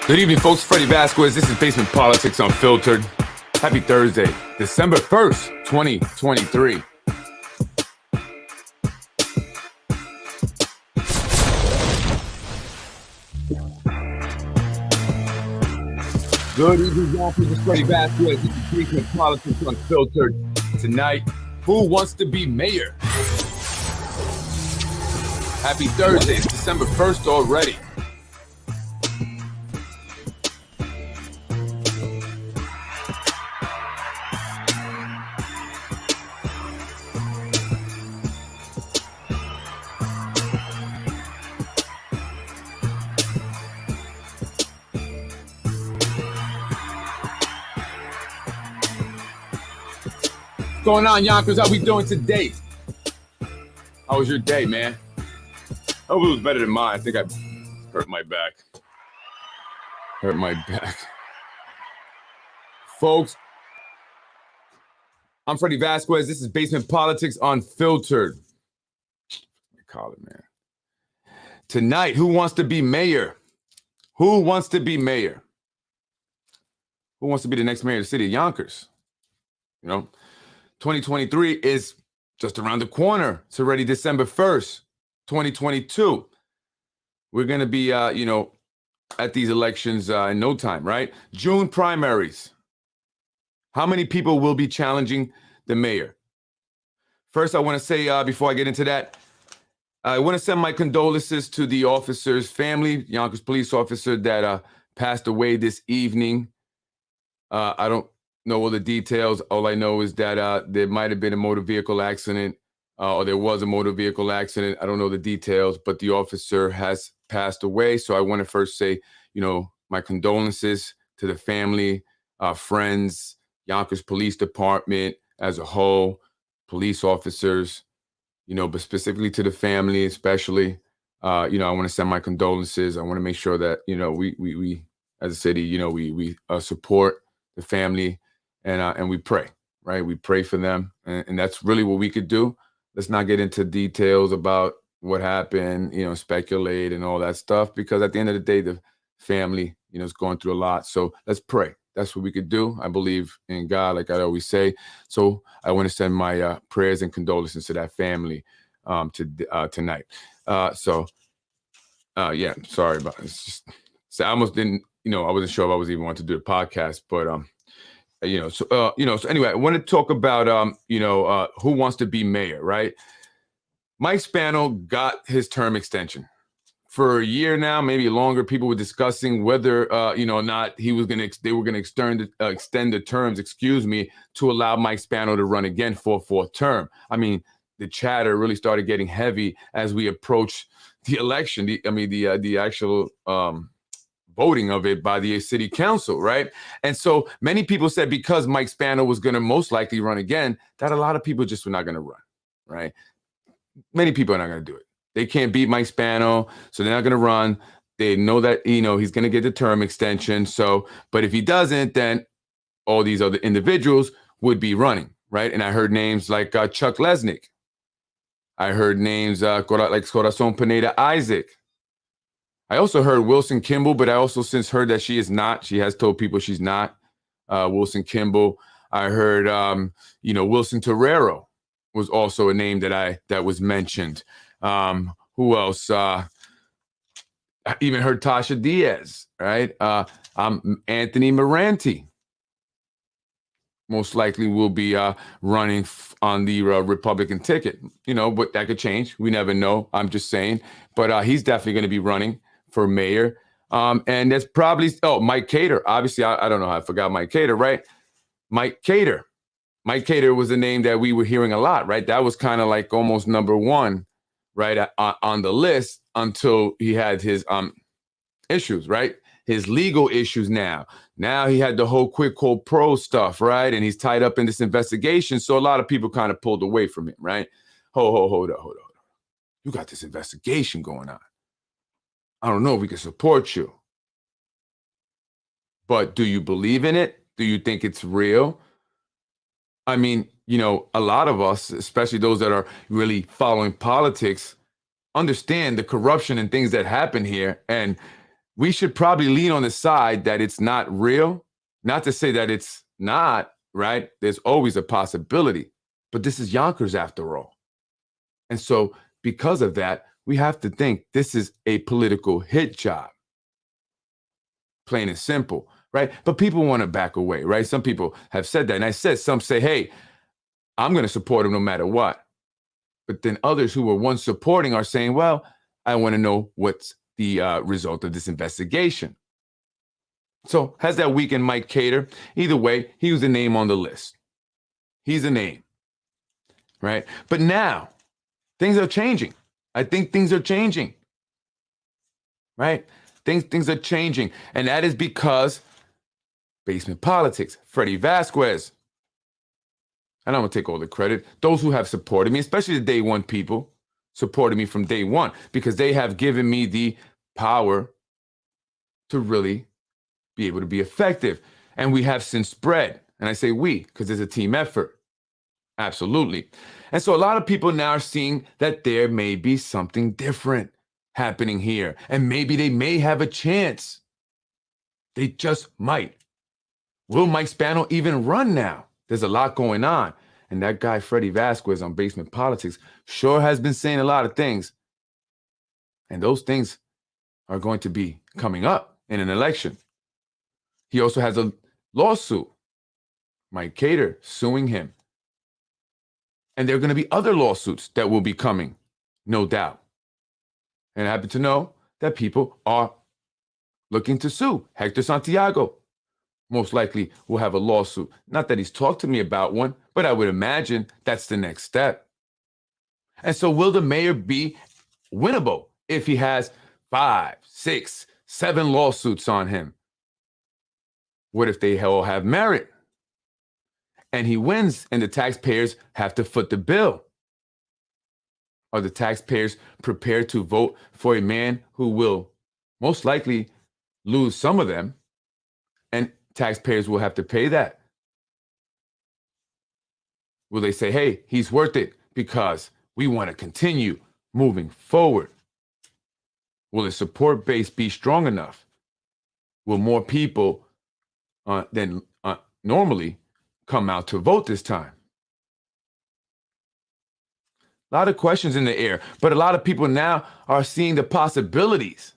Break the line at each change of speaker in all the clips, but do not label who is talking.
Good evening, folks. Freddie Vasquez. This is Basement Politics Unfiltered. Happy Thursday, December 1st, 2023. Good evening, Yonkers. This is Freddie Vasquez. This is Basement Politics Unfiltered. Tonight, who wants to be mayor? Happy Thursday. It's December 1st already. What's going on, Yonkers? How we doing today? How was your day, man? I hope it was better than mine. I think I hurt my back. Folks, I'm Freddie Vasquez. This is Basement Politics Unfiltered. I call it, man. Tonight, who wants to be mayor? Who wants to be mayor? Who wants to be the next mayor of the city of Yonkers? You know, 2023 is just around the corner. It's already December 1st, 2022. We're going to be, at these elections in no time, right? June primaries. How many people will be challenging the mayor? First, I want to say, before I get into that, I want to send my condolences to the officer's family, Yonkers police officer that passed away this evening. I don't know all the details. All I know is that there might have been a motor vehicle accident, or there was a motor vehicle accident. I don't know the details, but the officer has passed away. So I want to first say, my condolences to the family, friends, Yonkers Police Department as a whole, police officers, but specifically to the family, especially, I want to send my condolences. I want to make sure that, we as a city, we support the family and we pray, right? We pray for them. And that's really what we could do. Let's not get into details about what happened, speculate and all that stuff, because at the end of the day, the family, is going through a lot. So let's pray. That's what we could do. I believe in God, like I always say. So I want to send my prayers and condolences to that family tonight. Sorry about it. It's just, so I almost didn't, I wasn't sure if I was even wanting to do the podcast, but so anyway, I want to talk about, who wants to be mayor, right? Mike Spano got his term extension for a year now, maybe longer. People were discussing whether, or not they were going to extend the terms, to allow Mike Spano to run again for a fourth term. I mean, the chatter really started getting heavy as we approached the election. The actual, voting of it by the city council, right? And so many people said because Mike Spano was going to most likely run again, that a lot of people just were not going to run, right? Many people are not going to do it. They can't beat Mike Spano, so they're not going to run. They know that, he's going to get the term extension. So, but if he doesn't, then all these other individuals would be running, right? And I heard names like Chuck Lesnick. I heard names like Corazon Pineda Isaac. I also heard Wilson Kimball, but I also since heard that she is not. She has told people she's not. Wilson Kimball. I heard, Wilson Torrero was also a name that was mentioned. Who else? I even heard Tasha Diaz, right? Anthony Moranti most likely will be running on the Republican ticket, but that could change. We never know. I'm just saying. But he's definitely going to be running for mayor. And that's probably, Mike Cater. Obviously, I don't know how I forgot Mike Cater, right? Mike Cater. Mike Cater was a name that we were hearing a lot, right? That was kind of like almost number one, right, on the list until he had his issues, right? His legal issues now. Now he had the whole quid quo pro stuff, right? And he's tied up in this investigation. So a lot of people kind of pulled away from him, right? Hold up. You got this investigation going on. I don't know if we can support you. But do you believe in it? Do you think it's real? I mean, a lot of us, especially those that are really following politics, understand the corruption and things that happen here. And we should probably lean on the side that it's not real. Not to say that it's not, right? There's always a possibility. But this is Yonkers after all. And so because of that, we have to think this is a political hit job. Plain and simple, right? But people want to back away, right? Some people have said that. And I said, some say, hey, I'm going to support him no matter what. But then others who were once supporting are saying, well, I want to know what's the result of this investigation. So has that weekend Mike Cater? Either way, he was a name on the list. He's a name, right? But now things are changing. I think things are changing, right? Things are changing. And that is because basement politics, Freddie Vasquez. And I'm going to take all the credit. Those who have supported me, especially the day one people, supported me from day one because they have given me the power to really be able to be effective. And we have since spread. And I say we, because it's a team effort. Absolutely. And so a lot of people now are seeing that there may be something different happening here. And maybe they may have a chance. They just might. Will Mike Spano even run now? There's a lot going on. And that guy, Freddie Vasquez on Basement Politics, sure has been saying a lot of things. And those things are going to be coming up in an election. He also has a lawsuit. Mike Cater suing him. And there are going to be other lawsuits that will be coming, no doubt. And I happen to know that people are looking to sue Hector Santiago. Most likely will have a lawsuit. Not that he's talked to me about one, but I would imagine that's the next step. And so will the mayor be winnable if he has 5, 6, 7 lawsuits on him? What if they all have merit? And he wins and the taxpayers have to foot the bill? Are the taxpayers prepared to vote for a man who will most likely lose some of them, and taxpayers will have to pay that? Will they say, hey, he's worth it because we want to continue moving forward? Will the support base be strong enough? Will more people than normally come out to vote this time? A lot of questions in the air, but a lot of people now are seeing the possibilities.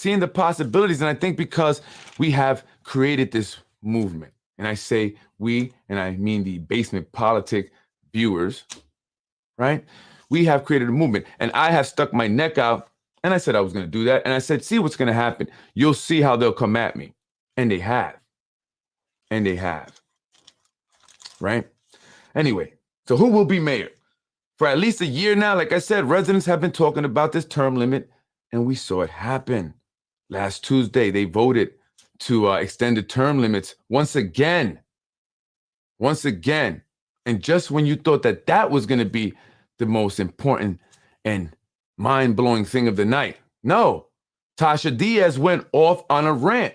And I think because we have created this movement, and I say we, and I mean the basement politic viewers, right? We have created a movement, and I have stuck my neck out, and I said I was going to do that, and I said, see what's going to happen. You'll see how they'll come at me. And they have. Right? Anyway, so who will be mayor? For at least a year now, like I said, residents have been talking about this term limit, and we saw it happen. Last Tuesday, they voted to extend the term limits once again. And just when you thought that that was going to be the most important and mind-blowing thing of the night, no, Tasha Diaz went off on a rant,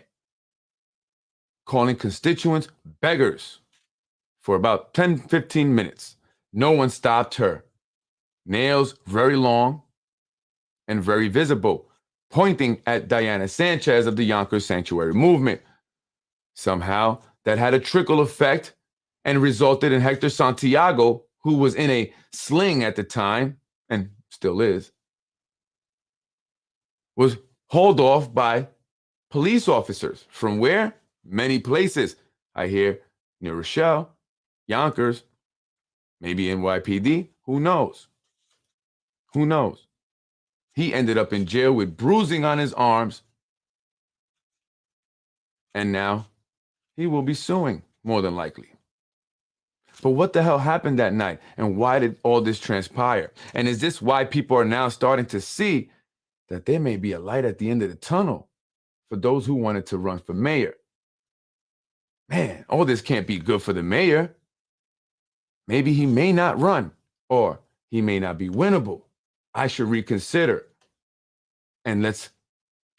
calling constituents beggars for about 10, 15 minutes. No one stopped her. Nails very long and very visible, pointing at Diana Sanchez of the Yonkers Sanctuary Movement. Somehow, that had a trickle effect and resulted in Hector Santiago, who was in a sling at the time, and still is, was hauled off by police officers. From where? Many places. I hear New Rochelle, Yonkers, maybe NYPD. Who knows? He ended up in jail with bruising on his arms. And now he will be suing, more than likely. But what the hell happened that night? And why did all this transpire? And is this why people are now starting to see that there may be a light at the end of the tunnel for those who wanted to run for mayor? Man, all this can't be good for the mayor. Maybe he may not run, or he may not be winnable. I should reconsider. And let's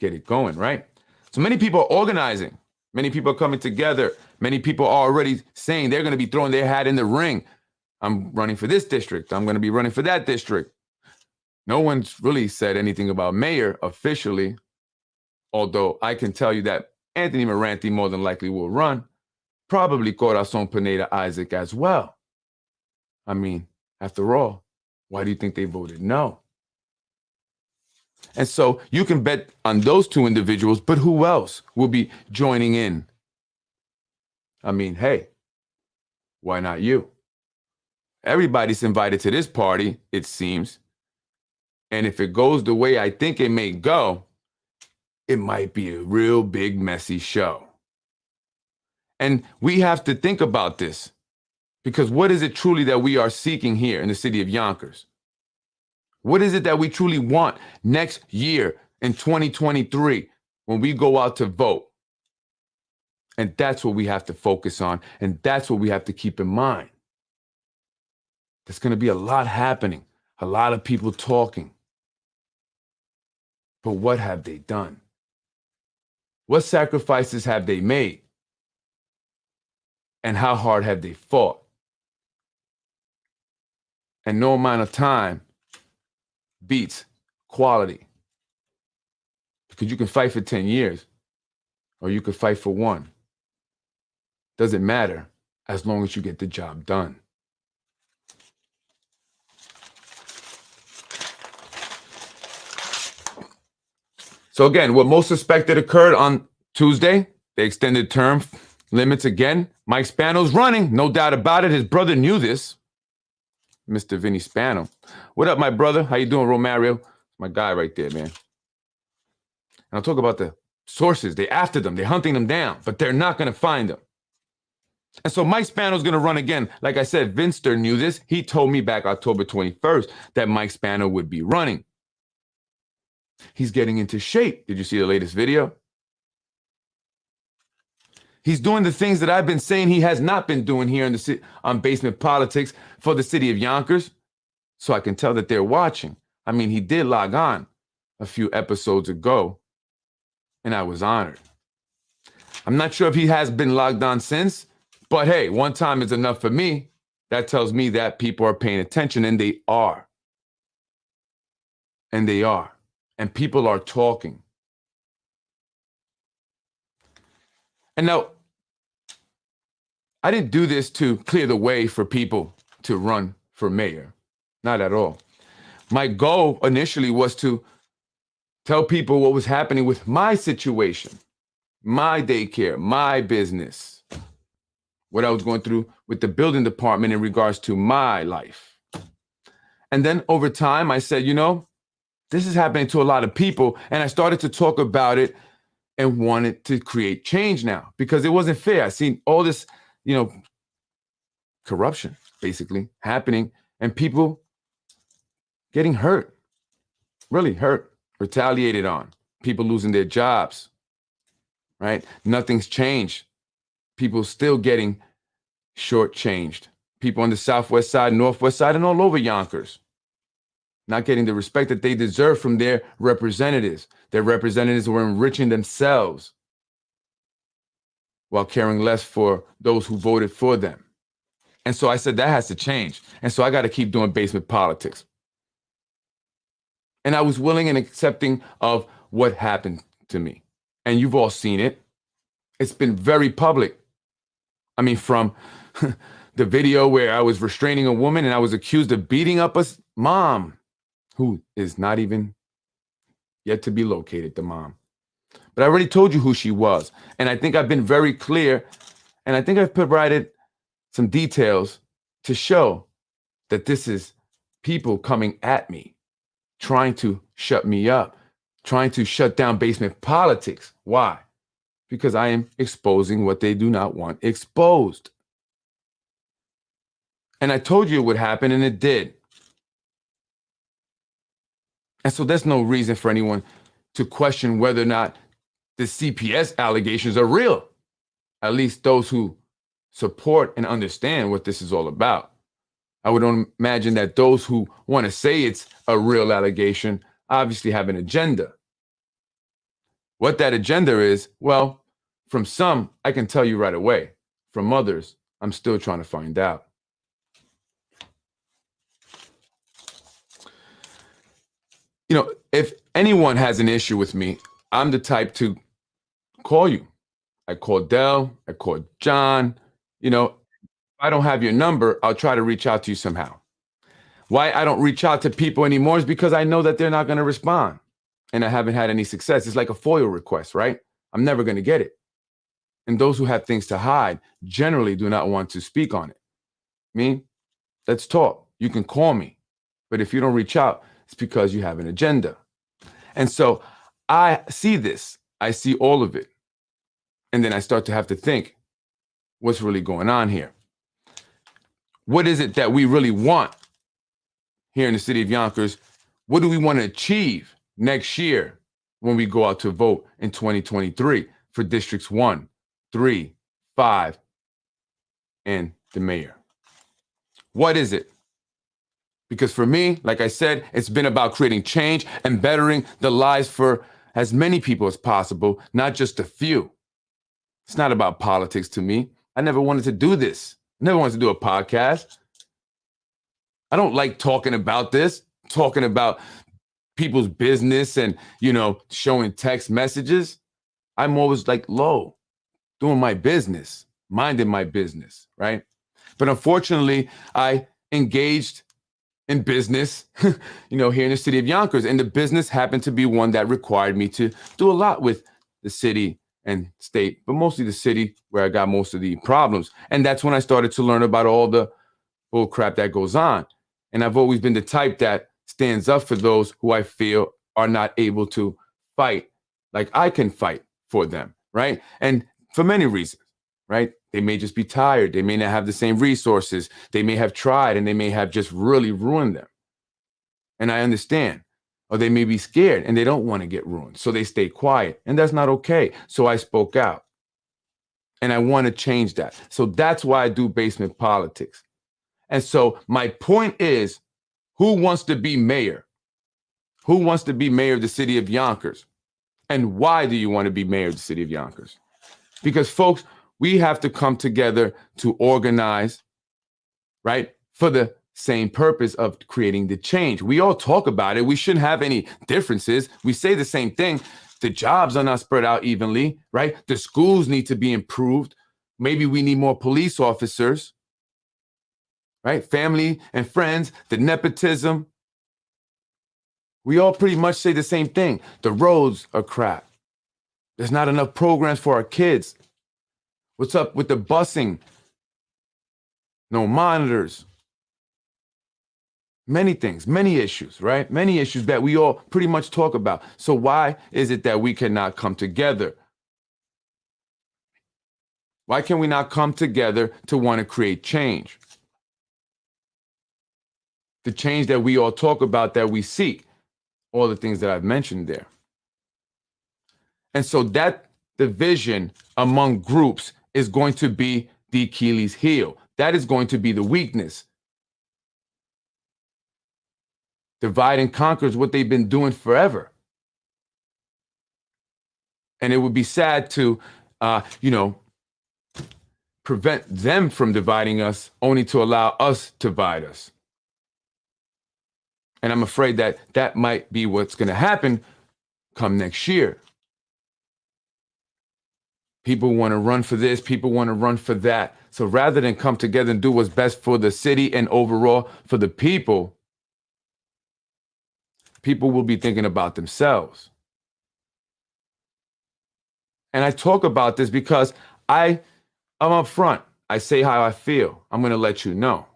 get it going, right? So many people are organizing. Many people are coming together. Many people are already saying they're going to be throwing their hat in the ring. I'm running for this district. I'm going to be running for that district. No one's really said anything about mayor officially. Although I can tell you that Anthony Moranti more than likely will run, probably Corazon Pineda Isaac as well. I mean, after all, why do you think they voted no? And so you can bet on those two individuals, but who else will be joining in? I mean, hey, why not you? Everybody's invited to this party, it seems. And if it goes the way I think it may go, it might be a real big, messy show. And we have to think about this, because what is it truly that we are seeking here in the city of Yonkers? What is it that we truly want next year in 2023 when we go out to vote? And that's what we have to focus on. And that's what we have to keep in mind. There's going to be a lot happening, a lot of people talking. But what have they done? What sacrifices have they made? And how hard have they fought? And no amount of time beats quality. Because you can fight for 10 years or you could fight for one. Doesn't matter as long as you get the job done. So again, what most suspected occurred on Tuesday, they extended term limits again. Mike Spano's running, no doubt about it. His brother knew this, Mr. Vinny Spano. What up, my brother? How you doing, Romario? My guy right there, man. And I'll talk about the sources. They after them. They're hunting them down, but they're not going to find them. And so Mike Spano's going to run again. Like I said, Vinster knew this. He told me back October 21st that Mike Spano would be running. He's getting into shape. Did you see the latest video? He's doing the things that I've been saying he has not been doing here in the city, on Basement Politics for the city of Yonkers. So I can tell that they're watching. I mean, he did log on a few episodes ago, and I was honored. I'm not sure if he has been logged on since, but hey, one time is enough for me. That tells me that people are paying attention, and they are. And they are. And people are talking. And now, I didn't do this to clear the way for people to run for mayor. Not at all. My goal initially was to tell people what was happening with my situation, my daycare, my business, what I was going through with the building department in regards to my life. And then over time, I said, you know, this is happening to a lot of people. And I started to talk about it and wanted to create change now because it wasn't fair. I seen all this, you know, corruption basically happening and people getting hurt, really hurt, retaliated on, people losing their jobs, right? Nothing's changed. People still getting shortchanged. People on the southwest side, northwest side, and all over Yonkers not getting the respect that they deserve from their representatives. Their representatives were enriching themselves while caring less for those who voted for them. And so I said that has to change. And so I got to keep doing basement politics. And I was willing and accepting of what happened to me. And you've all seen it. It's been very public. I mean, from the video where I was restraining a woman and I was accused of beating up a mom who is not even yet to be located, the mom. But I already told you who she was. And I think I've been very clear. And I think I've provided some details to show that this is people coming at me, trying to shut me up, trying to shut down basement politics. Why? Because I am exposing what they do not want exposed. And I told you it would happen, and it did. And so there's no reason for anyone to question whether or not the CPS allegations are real. At least those who support and understand what this is all about. I would imagine that those who want to say it's a real allegation obviously have an agenda. What that agenda is, well, from some, I can tell you right away. From others, I'm still trying to find out. You know, if anyone has an issue with me, I'm the type to call you. I call Dell, I call John. If I don't have your number, I'll try to reach out to you somehow. Why I don't reach out to people anymore is because I know that they're not going to respond. And I haven't had any success. It's like a FOIA request, right? I'm never going to get it. And those who have things to hide generally do not want to speak on it. Let's talk. You can call me. But if you don't reach out, it's because you have an agenda. And so I see this. I see all of it. And then I start to have to think, what's really going on here? What is it that we really want here in the city of Yonkers? What do we want to achieve next year when we go out to vote in 2023 for districts 1, 3, 5, and the mayor? What is it? Because for me, like I said, it's been about creating change and bettering the lives for as many people as possible, not just a few. It's not about politics to me. I never wanted to do this. I never wanted to do a podcast. I don't like talking about this, talking about people's business and, showing text messages. I'm always like low, doing my business, minding my business, right? But unfortunately, I engaged in business, here in the city of Yonkers. And the business happened to be one that required me to do a lot with the city and state, but mostly the city where I got most of the problems. And that's when I started to learn about all the bull crap that goes on. And I've always been the type that stands up for those who I feel are not able to fight like I can fight for them, right? And for many reasons, right? They may just be tired. They may not have the same resources. They may have tried and they may have just really ruined them. And I understand. Or they may be scared and they don't want to get ruined. So they stay quiet. And that's not okay. So I spoke out. And I want to change that. So that's why I do basement politics. And so my point is, who wants to be mayor? Who wants to be mayor of the city of Yonkers? And why do you want to be mayor of the city of Yonkers? Because, folks, we have to come together to organize, right, for the same purpose of creating the change. We all talk about it. We shouldn't have any differences. We say the same thing. The jobs are not spread out evenly, right? The schools need to be improved. Maybe we need more police officers, right? Family and friends, the nepotism. We all pretty much say the same thing. The roads are crap. There's not enough programs for our kids. What's up with the busing? No monitors. Many things, many issues, right? Many issues that we all pretty much talk about. So why is it that we cannot come together? Why can we not come together to want to create change? The change that we all talk about, that we seek, all the things that I've mentioned there. And so that division among groups is going to be the Achilles heel. That is going to be the weakness. Divide and conquer is what they've been doing forever. And it would be sad to, prevent them from dividing us, only to allow us to divide us. And I'm afraid that that might be what's going to happen come next year. People want to run for this, people want to run for that. So rather than come together and do what's best for the city and overall for the people, people will be thinking about themselves. And I talk about this because I'm up front. I say how I feel. I'm going to let you know,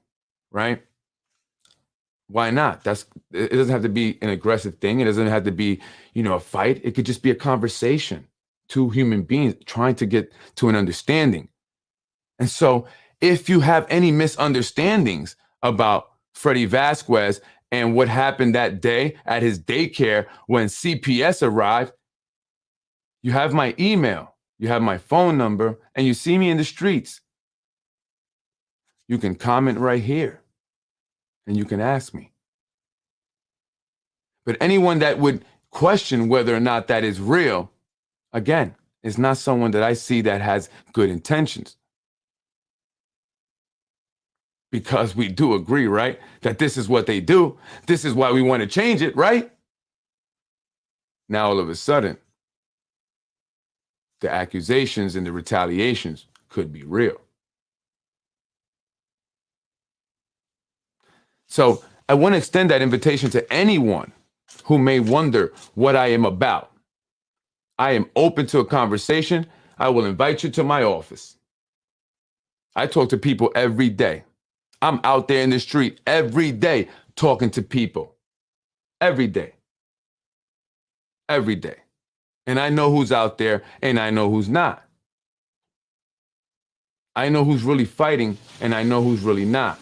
right? Why not? It doesn't have to be an aggressive thing. It doesn't have to be, a fight. It could just be a conversation. Two human beings trying to get to an understanding. And so if you have any misunderstandings about Freddie Vasquez and what happened that day at his daycare when CPS arrived, you have my email, you have my phone number, and you see me in the streets. You can comment right here and you can ask me. But anyone that would question whether or not that is real, again, is not someone that I see that has good intentions. Because we do agree, right? That this is what they do. This is why we want to change it, right? Now, all of a sudden, the accusations and the retaliations could be real. So I want to extend that invitation to anyone who may wonder what I am about. I am open to a conversation. I will invite you to my office. I talk to people every day. I'm out there in the street every day talking to people. Every day. Every day. And I know who's out there and I know who's not. I know who's really fighting and I know who's really not.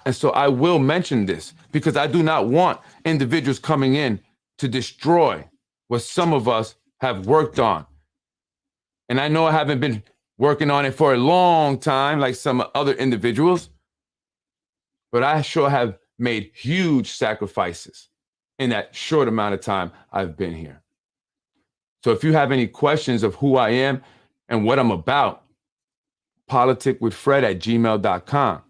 And so I will mention this because I do not want individuals coming in to destroy what some of us have worked on. And I know I haven't been working on it for a long time like some other individuals, but I sure have made huge sacrifices in that short amount of time I've been here. So if you have any questions of who I am and what I'm about, politicwithfred@gmail.com,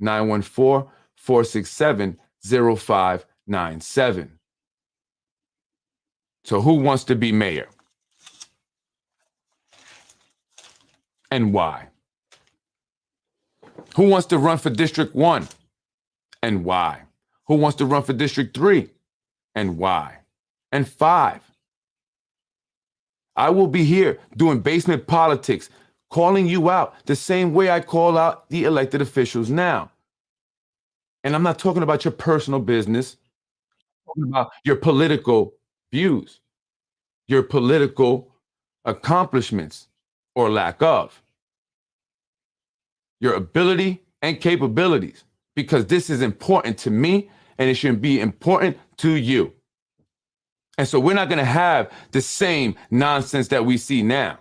914-467-0597. So who wants to be mayor? And why? Who wants to run for District 1? And why? Who wants to run for District 3? And why? And 5? I will be here doing basement politics, calling you out the same way I call out the elected officials now. And I'm not talking about your personal business. I'm talking about your political views, your political accomplishments or lack of, your ability and capabilities, because this is important to me and it should be important to you. And so we're not going to have the same nonsense that we see now.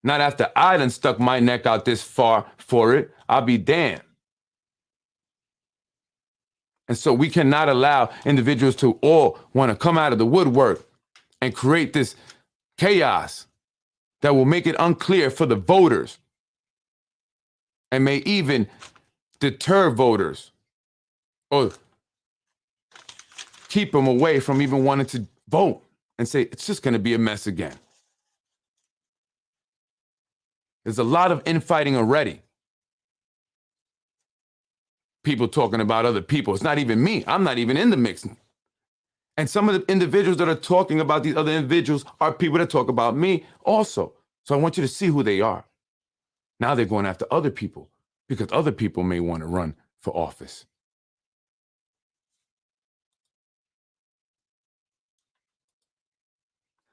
Not after I done stuck my neck out this far for it. I'll be damned. And so we cannot allow individuals to all want to come out of the woodwork and create this chaos that will make it unclear for the voters and may even deter voters or keep them away from even wanting to vote and say, it's just going to be a mess again. There's a lot of infighting already. People talking about other people. It's not even me. I'm not even in the mix. And some of the individuals that are talking about these other individuals are people that talk about me also. So I want you to see who they are. Now they're going after other people because other people may want to run for office.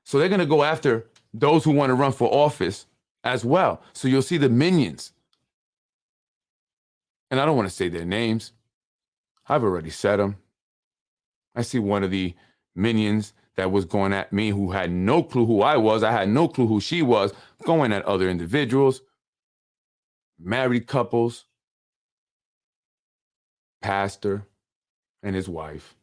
So they're going to go after those who want to run for office as well. So you'll see the minions. And I don't want to say their names. I've already said them. I see one of the minions that was going at me who had no clue who I was. I had no clue who she was, going at other individuals, married couples, pastor and his wife.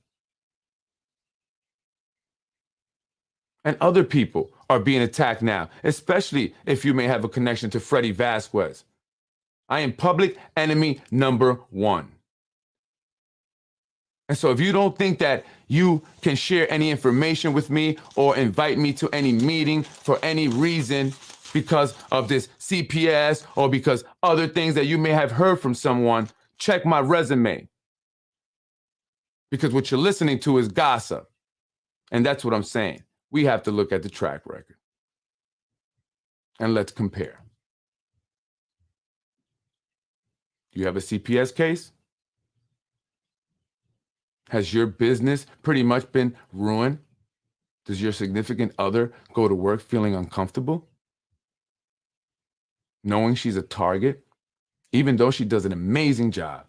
And other people are being attacked now, especially if you may have a connection to Freddie Vasquez. I am public enemy number 1. And so if you don't think that you can share any information with me or invite me to any meeting for any reason because of this CPS or because other things that you may have heard from someone, check my resume. Because what you're listening to is gossip. And that's what I'm saying. We have to look at the track record. And let's compare. Do you have a CPS case? Has your business pretty much been ruined? Does your significant other go to work feeling uncomfortable? Knowing she's a target, even though she does an amazing job?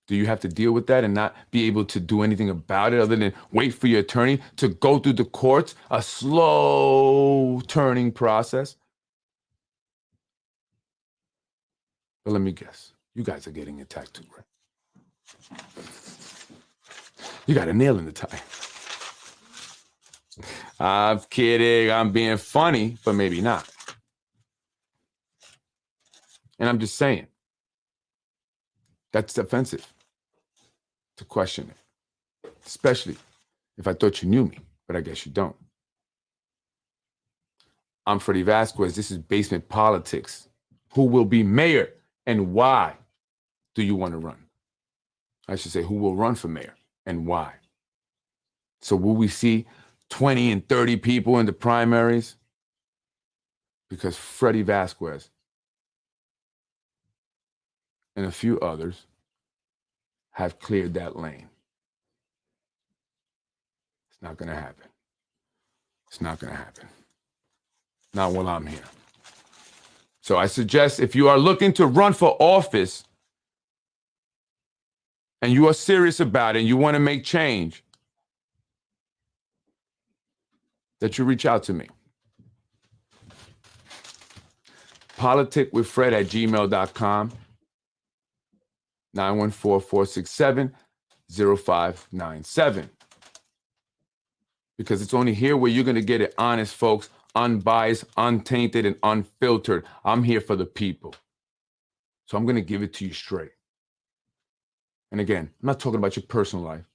Do you have to deal with that and not be able to do anything about it other than wait for your attorney to go through the courts, a slow turning process? But let me guess, you guys are getting attacked too, right? You got a nail in the tie. I'm kidding, I'm being funny, but maybe not. And I'm just saying, that's offensive to question it, especially if I thought you knew me, but I guess you don't. I'm Freddie Vasquez. This is Basement Politics. Who will be mayor and why do you want to run? I should say, who will run for mayor and why? So will we see 20 and 30 people in the primaries? Because Freddie Vasquez and a few others have cleared that lane. It's not going to happen. It's not going to happen. Not while I'm here. So I suggest if you are looking to run for office and you are serious about it and you want to make change, that you reach out to me. politicwithfred@gmail.com, 914-467-0597. Because it's only here where you're going to get it honest, folks, unbiased, untainted, and unfiltered. I'm here for the people. So I'm going to give it to you straight. And again, I'm not talking about your personal life.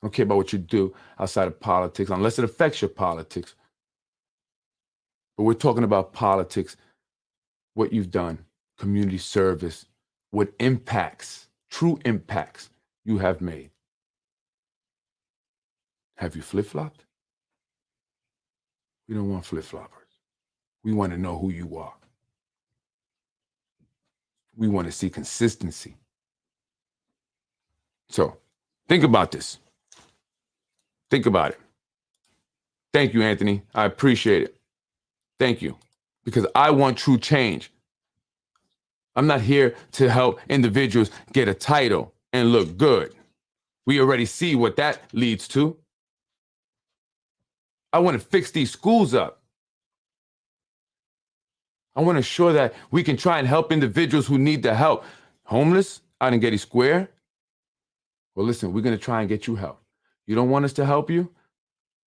I don't care about what you do outside of politics, unless it affects your politics. But we're talking about politics, what you've done, community service, what impacts, true impacts you have made. Have you flip-flopped? We don't want flip-floppers. We want to know who you are. We want to see consistency. So think about this. Think about it. Thank you, Anthony. I appreciate it. Thank you. Because I want true change. I'm not here to help individuals get a title and look good. We already see what that leads to. I want to fix these schools up. I want to ensure that we can try and help individuals who need the help. Homeless out in Getty Square? Well, listen, we're going to try and get you help. You don't want us to help you?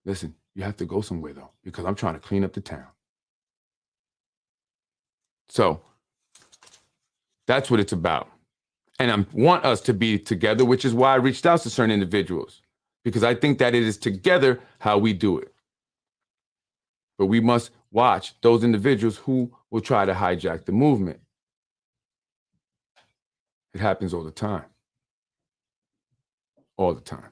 Listen, you have to go somewhere, though, because I'm trying to clean up the town. So that's what it's about. And I want us to be together, which is why I reached out to certain individuals, because I think that it is together how we do it. But we must watch those individuals who will try to hijack the movement. It happens all the time. All the time.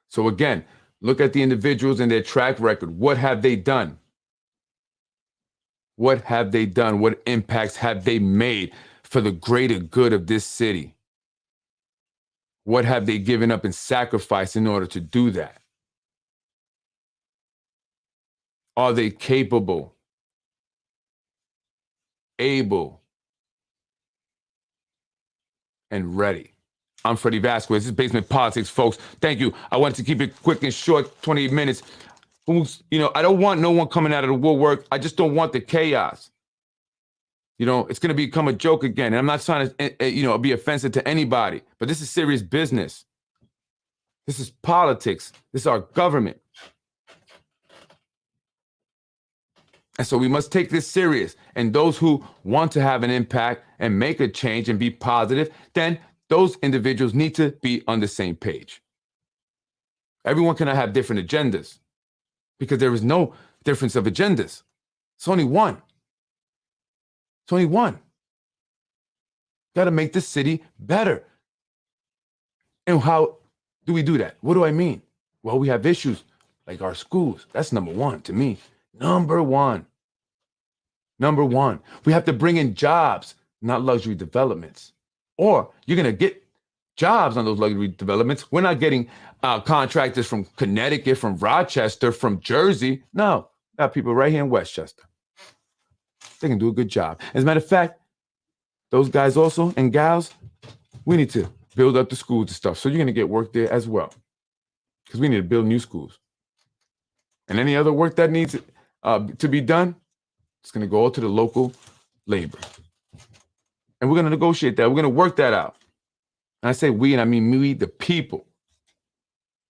So again, look at the individuals and their track record. What have they done? What have they done? What impacts have they made for the greater good of this city? What have they given up and sacrificed in order to do that? Are they capable, able, and ready? I'm Freddie Vasquez. This is Basement Politics, folks. Thank you. I wanted to keep it quick and short, 20 minutes. I don't want no one coming out of the woodwork. I just don't want the chaos. It's going to become a joke again. And I'm not trying to, be offensive to anybody, but this is serious business. This is politics. This is our government. And so we must take this serious. And those who want to have an impact and make a change and be positive, then those individuals need to be on the same page. Everyone cannot have different agendas because there is no difference of agendas. It's only one. It's only one. Got to make the city better. And how do we do that? What do I mean? Well, we have issues like our schools. That's number one to me. Number one. We have to bring in jobs, not luxury developments. Or you're going to get jobs on those luxury developments. We're not getting contractors from Connecticut, from Rochester, from Jersey. No, got people right here in Westchester. They can do a good job. As a matter of fact, those guys also and gals, we need to build up the schools and stuff. So you're going to get work there as well, because we need to build new schools. And any other work that needs to be done, it's going to go all to the local labor. And we're going to negotiate that. We're going to work that out. And I say we, and I mean we, the people.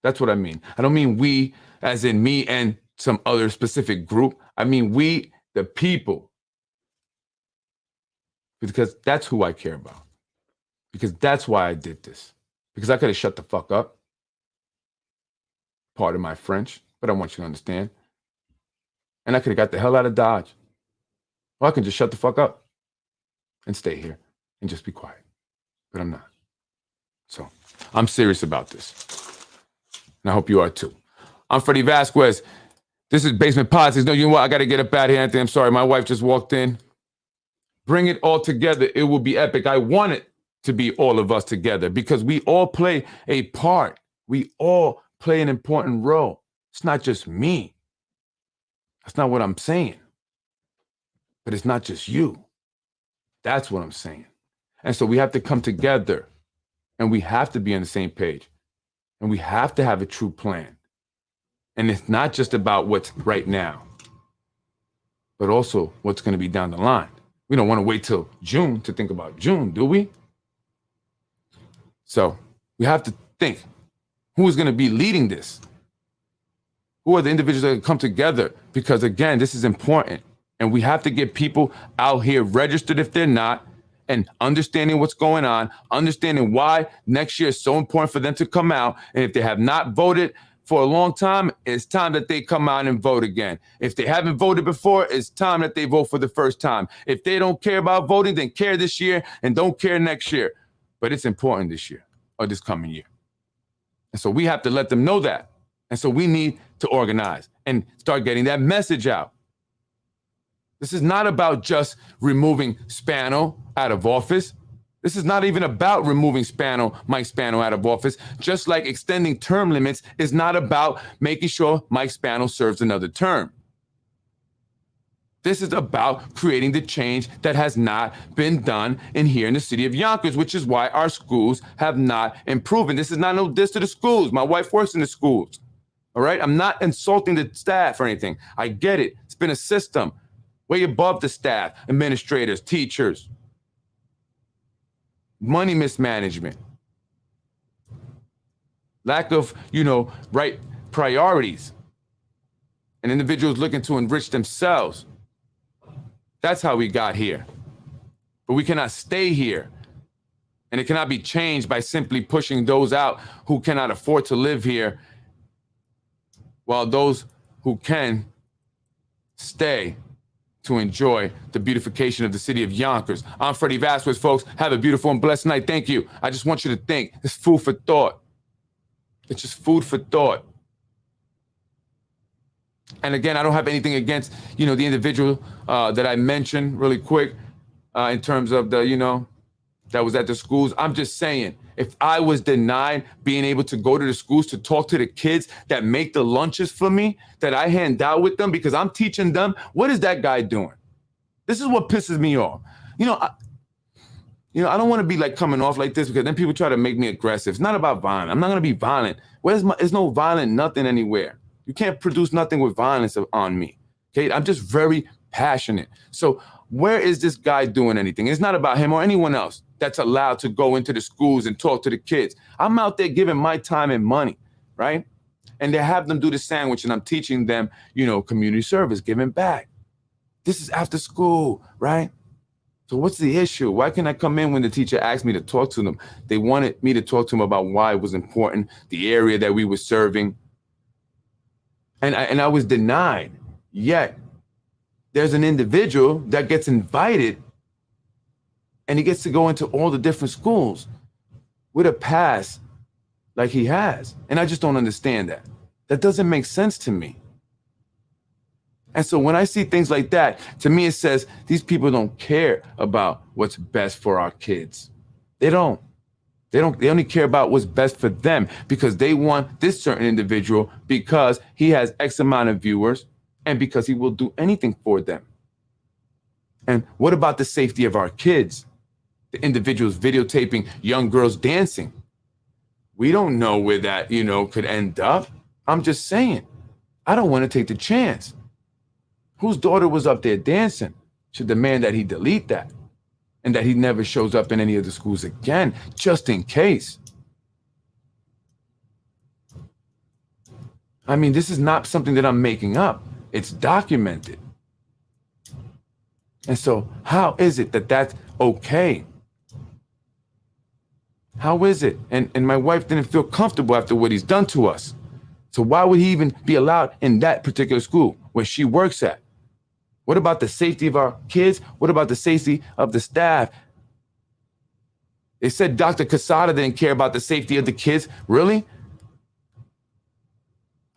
That's what I mean. I don't mean we as in me and some other specific group. I mean we, the people. Because that's who I care about. Because that's why I did this. Because I could have shut the fuck up. Pardon my French, but I want you to understand. And I could have got the hell out of Dodge. Or I can just shut the fuck up and stay here and just be quiet. But I'm not. So I'm serious about this. And I hope you are too. I'm Freddie Vasquez. This is Basement Politics. No, you know what? I got to get up out of here, Anthony. I'm sorry. My wife just walked in. Bring it all together. It will be epic. I want it to be all of us together because we all play a part. We all play an important role. It's not just me. That's not what I'm saying. But it's not just you. That's what I'm saying. And so we have to come together and we have to be on the same page and we have to have a true plan. And it's not just about what's right now, but also what's going to be down the line. We don't want to wait till June to think about June, do we? So we have to think, who is going to be leading this? Who are the individuals that come together? Because again, this is important. And we have to get people out here registered if they're not, and understanding what's going on, understanding why next year is so important for them to come out. And if they have not voted for a long time, it's time that they come out and vote again. If they haven't voted before, it's time that they vote for the first time. If they don't care about voting, then care this year and don't care next year. But it's important this year or this coming year. And so we have to let them know that. And so we need to organize and start getting that message out. This is not about just removing Spano out of office. This is not even about removing Mike Spano out of office. Just like extending term limits is not about making sure Mike Spano serves another term. This is about creating the change that has not been done here in the city of Yonkers, which is why our schools have not improved. And this is not no diss to the schools. My wife works in the schools. All right? I'm not insulting the staff or anything. I get it. It's been a system way above the staff, administrators, teachers, money mismanagement, lack of, right priorities, and individuals looking to enrich themselves. That's how we got here. But we cannot stay here. And it cannot be changed by simply pushing those out who cannot afford to live here, while those who can stay to enjoy the beautification of the city of Yonkers. I'm Freddie Vasquez, folks. Have a beautiful and blessed night. Thank you. I just want you to think. It's food for thought. It's just food for thought. And again, I don't have anything against, the individual that I mentioned really quick in terms of the, that was at the schools. I'm just saying, if I was denied being able to go to the schools to talk to the kids that make the lunches for me, that I hand out with them because I'm teaching them, what is that guy doing? This is what pisses me off. I don't want to be like coming off like this because then people try to make me aggressive. It's not about violence. I'm not going to be violent. There's no violent nothing anywhere. You can't produce nothing with violence on me. Okay, I'm just very passionate. So where is this guy doing anything? It's not about him or anyone else that's allowed to go into the schools and talk to the kids. I'm out there giving my time and money, right? And they have them do the sandwich and I'm teaching them, community service, giving back. This is after school, right? So what's the issue? Why can't I come in when the teacher asked me to talk to them? They wanted me to talk to them about why it was important, the area that we were serving. And I was denied. Yet there's an individual that gets invited and he gets to go into all the different schools with a pass like he has. And I just don't understand that. That doesn't make sense to me. And so when I see things like that, to me, it says these people don't care about what's best for our kids. They don't. They only care about what's best for them because they want this certain individual because he has X amount of viewers and because he will do anything for them. And what about the safety of our kids? The individuals videotaping young girls dancing. We don't know where that, could end up. I'm just saying, I don't want to take the chance. Whose daughter was up there dancing should demand that he delete that and that he never shows up in any of the schools again, just in case. I mean, this is not something that I'm making up. It's documented. And so how is it that that's okay? How is it? And my wife didn't feel comfortable after what he's done to us. So why would he even be allowed in that particular school where she works at? What about the safety of our kids? What about the safety of the staff? They said Dr. Casada didn't care about the safety of the kids. Really?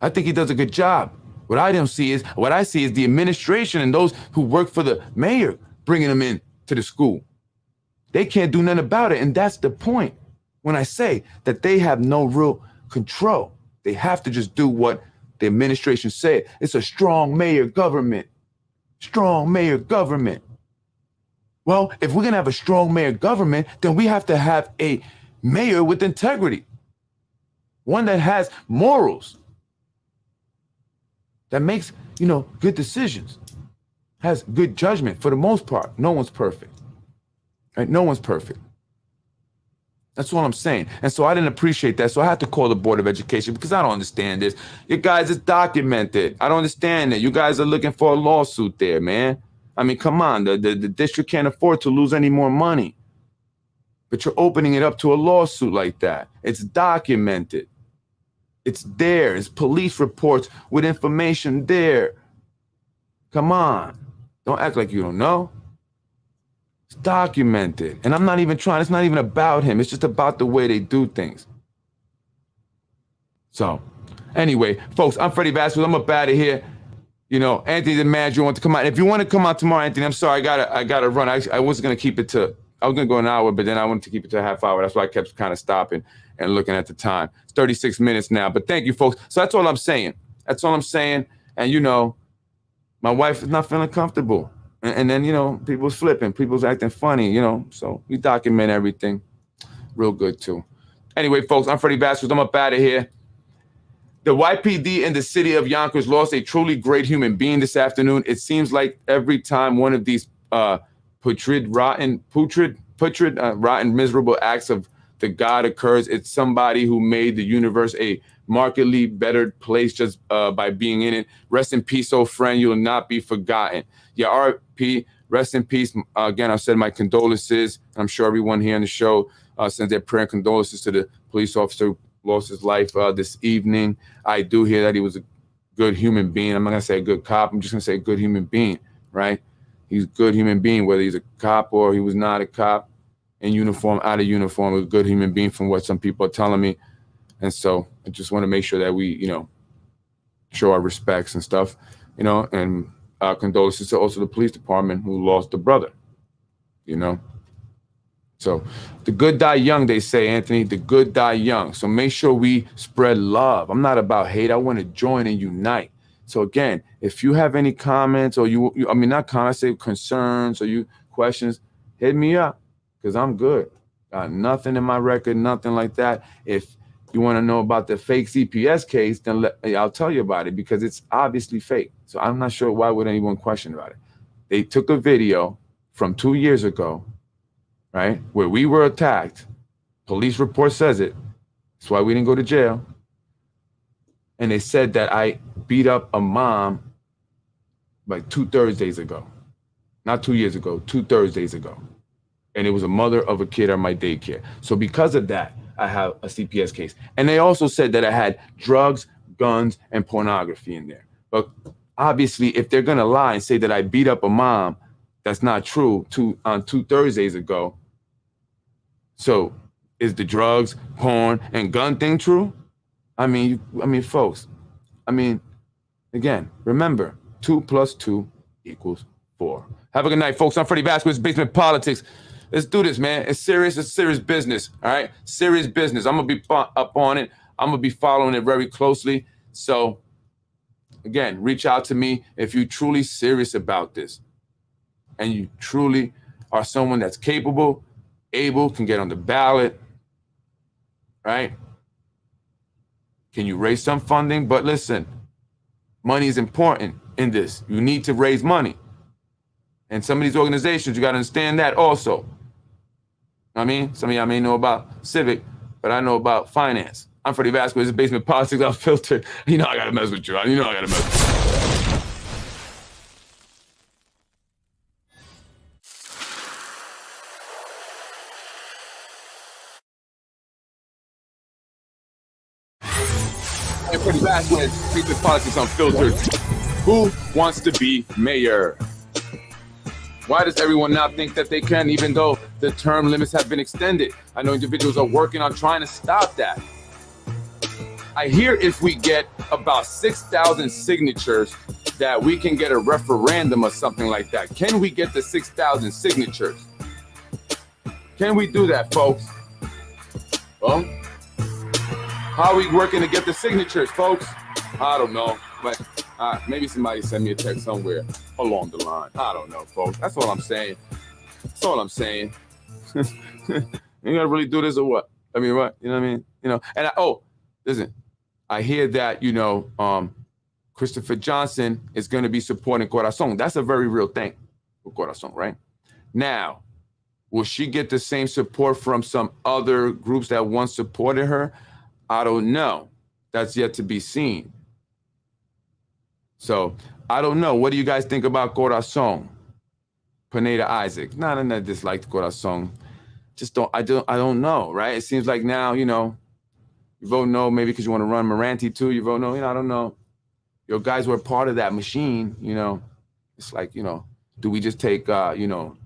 I think he does a good job. What I see is the administration and those who work for the mayor bringing them in to the school. They can't do nothing about it. And that's the point when I say that they have no real control. They have to just do what the administration said. It's a strong mayor government. Strong mayor government. Well, if we're going to have a strong mayor government, then we have to have a mayor with integrity. One that has morals. That makes, good decisions. Has good judgment for the most part. No one's perfect. Right? No one's perfect. That's what I'm saying. And so I didn't appreciate that. So I had to call the Board of Education because I don't understand this. You guys, it's documented. I don't understand it. You guys are looking for a lawsuit there, man. I mean, come on. The district can't afford to lose any more money. But you're opening it up to a lawsuit like that. It's documented. It's there. It's police reports with information there. Come on. Don't act like you don't know. It's documented. And I'm not even trying. It's not even about him. It's just about the way they do things. So, anyway, folks, I'm Freddie Vasquez. I'm up out of here. Anthony, the manager, want to come out. If you want to come out tomorrow, Anthony, I'm sorry. I gotta run. I wasn't going to keep it to, I was going to go an hour, but then I wanted to keep it to a half hour. That's why I kept kind of stopping and looking at the time. It's 36 minutes now. But thank you, folks. So that's all I'm saying. That's all I'm saying. And, my wife is not feeling comfortable. And then, people's flipping, people's acting funny, so we document everything real good too. Anyway, folks, I'm Freddie Vasquez. I'm up out of here. The YPD in the city of Yonkers lost a truly great human being this afternoon. It seems like every time one of these putrid, rotten, miserable acts of the God occurs, it's somebody who made the universe a markedly better place just by being in it. Rest in peace, old friend. You will not be forgotten. Yeah, RP, rest in peace. Again, I've said my condolences. I'm sure everyone here on the show sends their prayer and condolences to the police officer who lost his life this evening. I do hear that he was a good human being. I'm not going to say a good cop. I'm just going to say a good human being, right? He's a good human being, whether he's a cop or he was not a cop, in uniform, out of uniform, a good human being from what some people are telling me. And so I just want to make sure that we, show our respects and stuff, and condolences to also the police department who lost a brother, So the good die young, they say, Anthony, the good die young. So make sure we spread love. I'm not about hate. I want to join and unite. So again, if you have any comments or not comments, say concerns or you questions, hit me up because I'm good. Got nothing in my record, nothing like that. If you want to know about the fake CPS case, then I'll tell you about it because it's obviously fake. So I'm not sure why would anyone question about it. They took a video from 2 years ago, right, where we were attacked. Police report says it. That's why we didn't go to jail. And they said that I beat up a mom like 2 Thursdays ago. Not 2 years ago, 2 Thursdays ago. And it was a mother of a kid at my daycare. So because of that, I have a CPS case. And they also said that I had drugs, guns, and pornography in there. But obviously, if they're going to lie and say that I beat up a mom, that's not true on 2 Thursdays ago. So is the drugs, porn, and gun thing true? I mean, folks, again, remember, 2 + 2 = 4. Have a good night, folks. I'm Freddie Vasquez, Basement Politics. Let's do this, man. It's serious. It's serious business, all right? Serious business. I'm going to be up on it. I'm going to be following it very closely. So, again, reach out to me if you're truly serious about this and you truly are someone that's capable, able, can get on the ballot, right? Can you raise some funding? But listen, money is important in this. You need to raise money. And some of these organizations, you got to understand that also. Some of y'all may know about civic, but I know about finance. I'm Freddie Vasquez, this is Basement Politics Unfiltered. I got to mess with you. I got to mess with you. And Freddie Vasquez, Basement Politics Unfiltered. Who wants to be mayor? Why does everyone now think that they can, even though the term limits have been extended? I know individuals are working on trying to stop that. I hear if we get about 6,000 signatures that we can get a referendum or something like that. Can we get the 6,000 signatures? Can we do that, folks? Well, how are we working to get the signatures, folks? I don't know, but maybe somebody send me a text somewhere along the line. I don't know, folks. That's all I'm saying. That's all I'm saying. You gotta really do this or what? I mean, what? You know what I mean? You know, and listen, I hear that, you know, Christopher Johnson is going to be supporting Corazon. That's a very real thing for Corazon, right? Now, will she get the same support from some other groups that once supported her? I don't know. That's yet to be seen. So I don't know. What do you guys think about Corazon? Pineda Isaac. No, disliked Corazon. I don't know, right? It seems like now, you know, you vote no, maybe because you want to run Moranti too. You vote no, you know, I don't know. Your guys were part of that machine, you know. It's like, you know, do we just take, you know,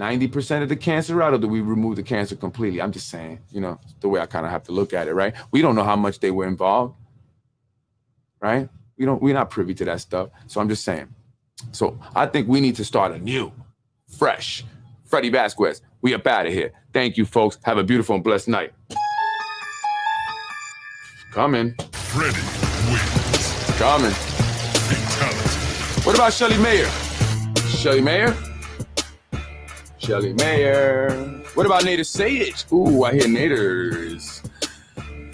90% of the cancer out, or do we remove the cancer completely? I'm just saying, you know, the way I kind of have to look at it, right? We don't know how much they were involved, right? We're not privy to that stuff. So I'm just saying. So I think we need to start anew, fresh. Freddie Vasquez, we up out of here. Thank you, folks. Have a beautiful and blessed night. Coming.
Freddie wins.
Coming.
Fatality.
What about Shelly Mayer? Shelly Mayer? Shelly Mayer. What about Nader Sage? Ooh, I hear Nader is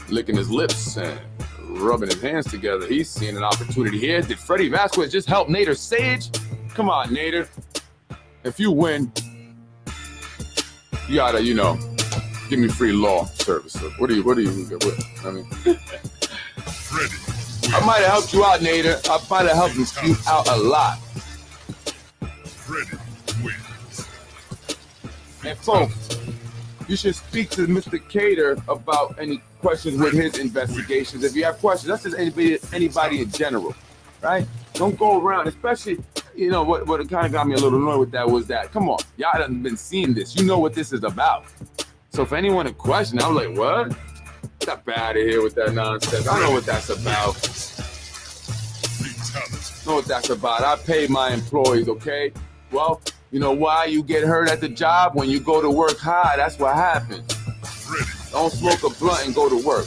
licking his lips and rubbing his hands together. He's seeing an opportunity here. Did Freddie Vasquez just help Nader Sage? Come on, Nader. If you win, you gotta, you know, give me free law service. What I mean,
Freddie wins.
I might have helped you out, Nader. I might have helped you out a lot.
Freddie wins.
And folks, you should speak to Mr. Cater about any questions with his investigations. If you have questions, that's just anybody in general, right? Don't go around, especially, you know, what kind of got me a little annoyed with that was that, come on, y'all haven't been seeing this. You know what this is about. So for anyone to question, I'm like, what? Get up out of here with that nonsense. I know what that's about. I know what that's about. I pay my employees, okay? Well, you know why you get hurt at the job? When you go to work high, that's what happens. Don't smoke a blunt and go to work.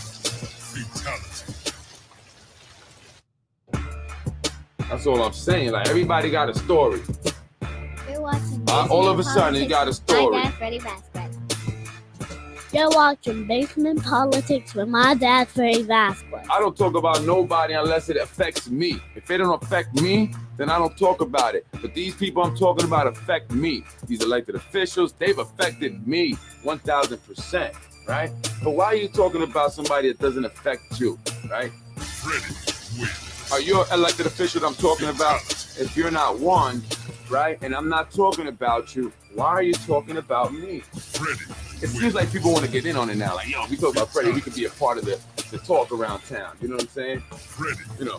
That's all I'm saying. Like, everybody got a story.
You're watching
all of a sudden, you got a story.
My dad, Freddie Vasquez. You're watching Basement Politics with my dad, Freddie Vasquez.
I don't talk about nobody unless it affects me. If it don't affect me, then I don't talk about it. But these people I'm talking about affect me. These elected officials, they've affected me 1,000%, right? But why are you talking about somebody that doesn't affect you, right? Are you an elected official that I'm talking about? If you're not one, right, and I'm not talking about you, why are you talking about me? It seems like people want to get in on it now. Like, yo, we talk about Freddie, we could be a part of the talk around town. You know what I'm saying? You know,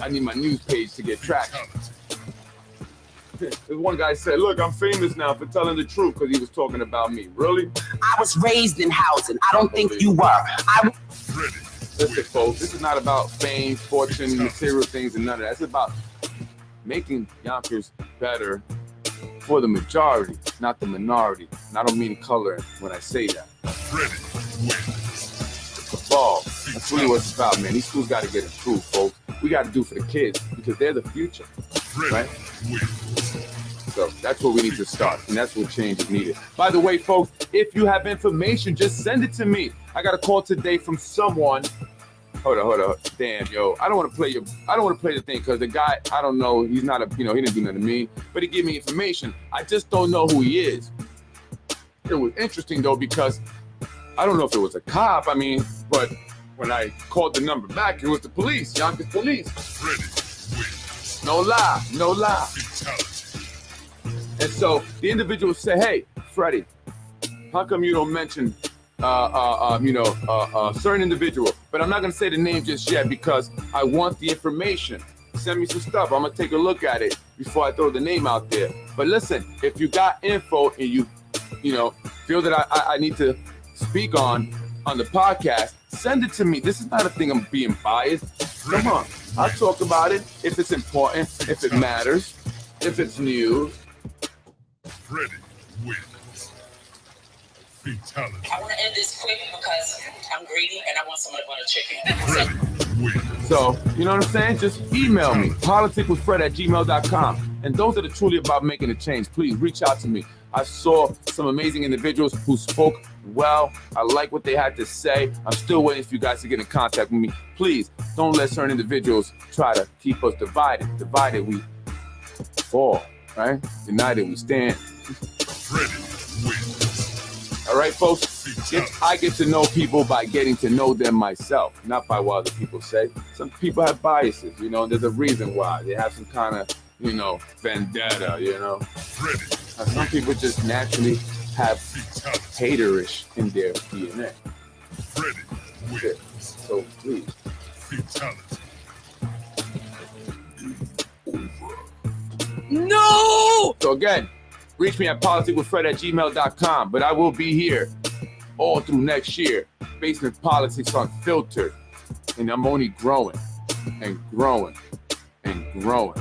I need my news page to get traction. There's one guy said, look, I'm famous now for telling the truth because he was talking about me. Really?
I was raised in housing. I don't think you were.
Listen, folks, this is not about fame, fortune, material things, and none of that. It's about making Yonkers better for the majority, not the minority. And I don't mean color when I say that. Evolve. That's really what it's about, man. These schools got to get improved, folks. We got to do for the kids because they're the future, right? So that's where we need to start, and that's what change is needed. By the way, folks, if you have information, just send it to me. I got a call today from someone. Hold on. Damn, yo. I don't want to play the thing because the guy, I don't know. He's not he didn't do nothing to me, but he gave me information. I just don't know who he is. It was interesting though because I don't know if it was a cop. I mean, but when I called the number back, it was the police, Yonkers police. No lie. And so the individual said, hey, Freddie, how come you don't mention certain individual, but I'm not gonna say the name just yet because I want the information. Send me some stuff. I'm gonna take a look at it before I throw the name out there. But listen, if you got info and you feel that I need to speak on the podcast, send it to me. This is not a thing I'm being biased. Come on, I'll talk about it if it's important, if it matters, if it's news.
Freddie wins. Fatality.
I want to end this quick because I'm greedy and I want some of the butter chicken.
Freddie wins.
So, you know what I'm saying? Just email me, politicwithfred@gmail.com. And those that are truly about making a change, please reach out to me. I saw some amazing individuals who spoke well. I like what they had to say. I'm still waiting for you guys to get in contact with me. Please don't let certain individuals try to keep us divided. Divided, we fall, right? United, we stand.
Freddie wins.
All right, folks? I get to know people by getting to know them myself, not by what other people say. Some people have biases, there's a reason why. They have some kind of, vendetta,
Freddie.
Some people just naturally have haterish in their DNA.
Freddie wins.
So please.
Fatality.
No!
So again, reach me at politicwithfred@gmail.com. But I will be here all through next year. Basement Politics Unfiltered. And I'm only growing and growing and growing.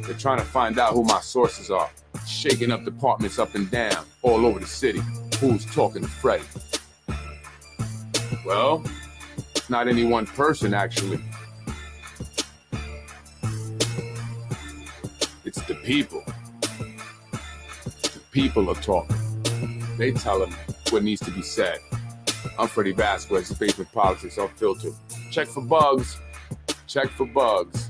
They're trying to find out who my sources are. Shaking up departments up and down all over the city. Who's talking to Freddie? Well, it's not any one person, actually. It's the people. The people are talking. They telling me what needs to be said. I'm Freddie Vasquez, Basement Politics Unfiltered. Check for bugs. Check for bugs.